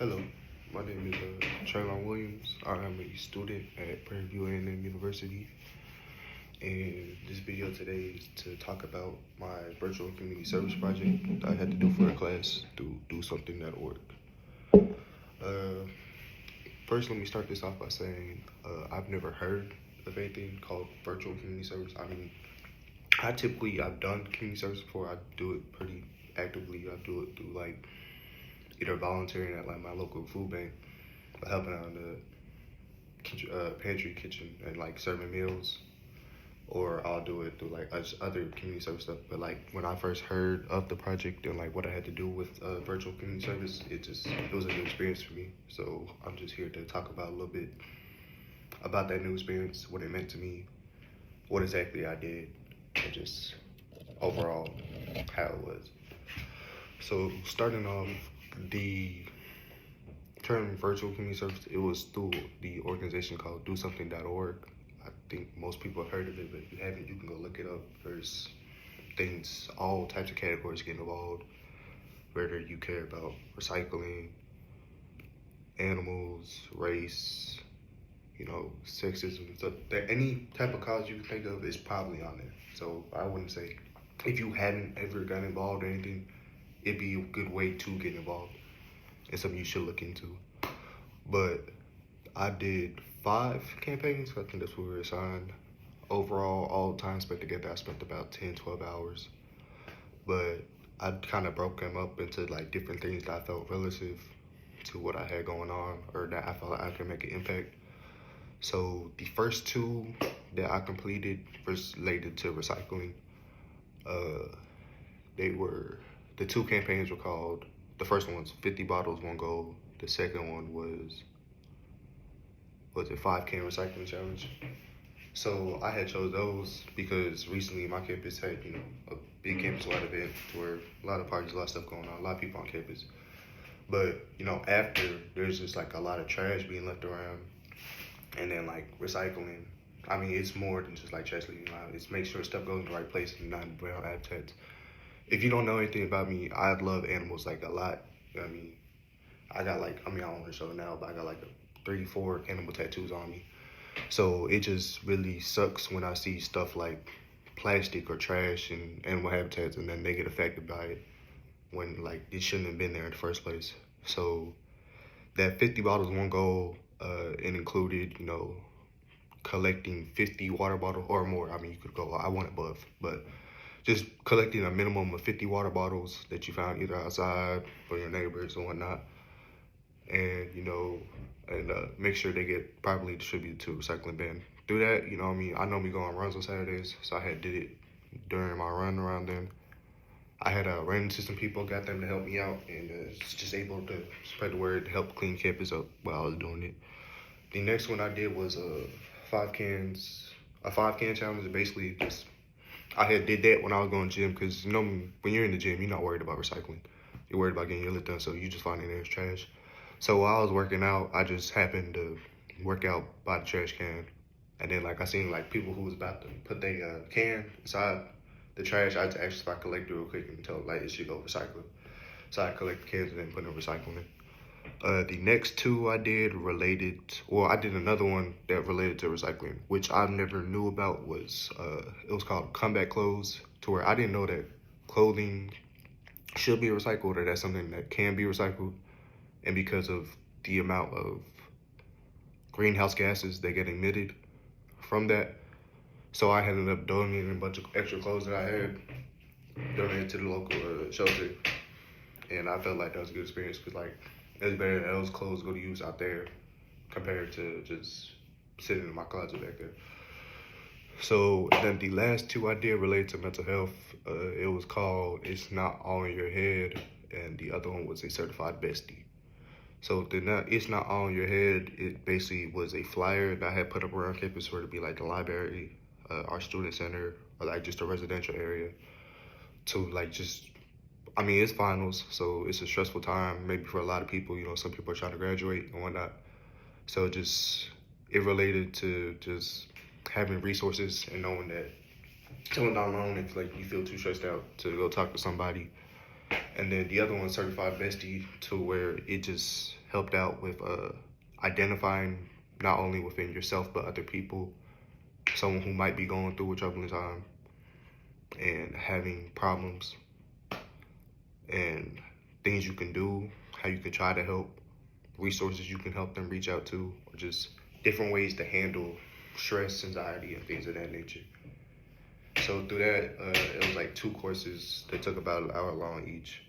Hello, my name is Traylon Williams. I am a student at Prairie View A&M University, and this video today is to talk about my virtual community service project that I had to do for a class to do something.org. First, let me start this off by saying I've never heard of anything called virtual community service. I mean, I've done community service before. I do it pretty actively. I do it through like either volunteering at like my local food bank, or helping out in the pantry kitchen and like serving meals, or I'll do it through like other community service stuff. But like when I first heard of the project and like what I had to do with virtual community service, it was a new experience for me. So I'm just here to talk about a little bit about that new experience, what it meant to me, what exactly I did, and just overall how it was. So starting off, the term virtual community service, it was through the organization called DoSomething.org. I think most people have heard of it, but if you haven't, you can go look it up. There's things, all types of categories get involved, whether you care about recycling, animals, race, sexism, stuff. Any type of cause you can think of is probably on there. So I wouldn't say, if you hadn't ever gotten involved in anything, it'd be a good way to get involved. It's something you should look into. But I did 5 campaigns. I think that's what we were assigned. Overall, all time spent together, I spent about 10, 12 hours. But I kind of broke them up into like different things that I felt relative to what I had going on, or that I felt like I could make an impact. So the first 2 that I completed was related to recycling. The 2 campaigns were called, the first one was 50 bottles, 1 goal. The second one was a 5 can recycling challenge. So I had chose those because recently my campus had, a big campus-wide event where a lot of parties, a lot of stuff going on, a lot of people on campus. But, after, there's just like a lot of trash being left around, and then like recycling. I mean, it's more than just like trash leaving around. It's make sure stuff goes in the right place and not in brown habitats. If you don't know anything about me, I love animals like a lot. I mean, I don't want to show it now, but I got like 3, 4 animal tattoos on me. So it just really sucks when I see stuff like plastic or trash in animal habitats, and then they get affected by it when like it shouldn't have been there in the first place. So that 50 bottles, 1 goal, it included, collecting 50 water bottles or more. I mean, you could go, I went above, but just collecting a minimum of 50 water bottles that you found either outside or your neighbors or whatnot. And, make sure they get properly distributed to a recycling bin. Through that, I normally go on runs on Saturdays, so I did it during my run around then. I had ran into some people, got them to help me out, and just able to spread the word to help clean campus up while I was doing it. The next one I did was a 5 can challenge. Basically, I had did that when I was going to gym, because when you're in the gym, you're not worried about recycling. You're worried about getting your lift done, so you just find it as trash. So while I was working out, I just happened to work out by the trash can, and then like I seen like people who was about to put their can inside the trash. I just asked if I collect it real quick and tell like it should go recycling. So I collect the cans and then put it in recycling. The next 2 I did I did another one that related to recycling, which I never knew about. It was called Comeback Clothes, to where I didn't know that clothing should be recycled, or that's something that can be recycled. And because of the amount of greenhouse gases that get emitted from that, so I ended up donating a bunch of extra clothes that I had, donated to the local shelter. And I felt like that was a good experience, because like, it's better that those clothes go to use out there compared to just sitting in my closet back there. So then the last 2 I did relate to mental health. It was called It's Not All in Your Head, and the other one was a Certified Bestie. So It's Not All in Your Head, it basically was a flyer that I had put up around campus for it to be like the library, our student center, or like just a residential area, to like it's finals, so it's a stressful time, maybe for a lot of people. Some people are trying to graduate and whatnot. So it related to just having resources and knowing that someone's not alone if like you feel too stressed out to go talk to somebody. And then the other one, Certified Bestie, to where it just helped out with identifying not only within yourself but other people, someone who might be going through a troubling time and having problems, and things you can do, how you can try to help, resources you can help them reach out to, or just different ways to handle stress, anxiety, and things of that nature. So through that, it was like 2 courses that took about an hour long each.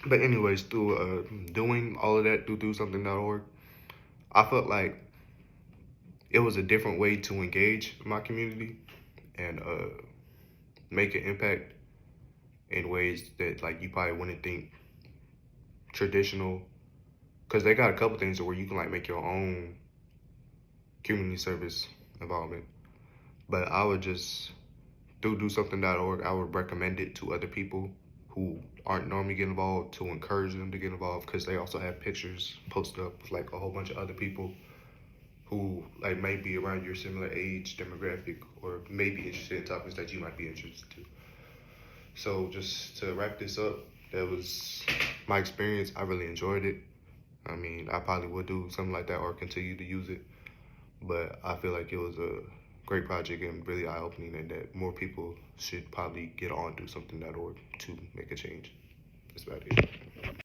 But anyways, through doing all of that through DoSomething.org, I felt like it was a different way to engage my community and make an impact in ways that like you probably wouldn't think traditional, because they got a couple things where you can like make your own community service involvement. But I would just, through DoSomething.org, I would recommend it to other people who aren't normally get involved, to encourage them to get involved, because they also have pictures posted up with like a whole bunch of other people who like may be around your similar age demographic or may be interested in topics that you might be interested to. So just to wrap this up, that was my experience. I really enjoyed it. I mean, I probably would do something like that or continue to use it, but I feel like it was a great project and really eye-opening, and that more people should probably get on DoSomething.org to make a change. That's about it.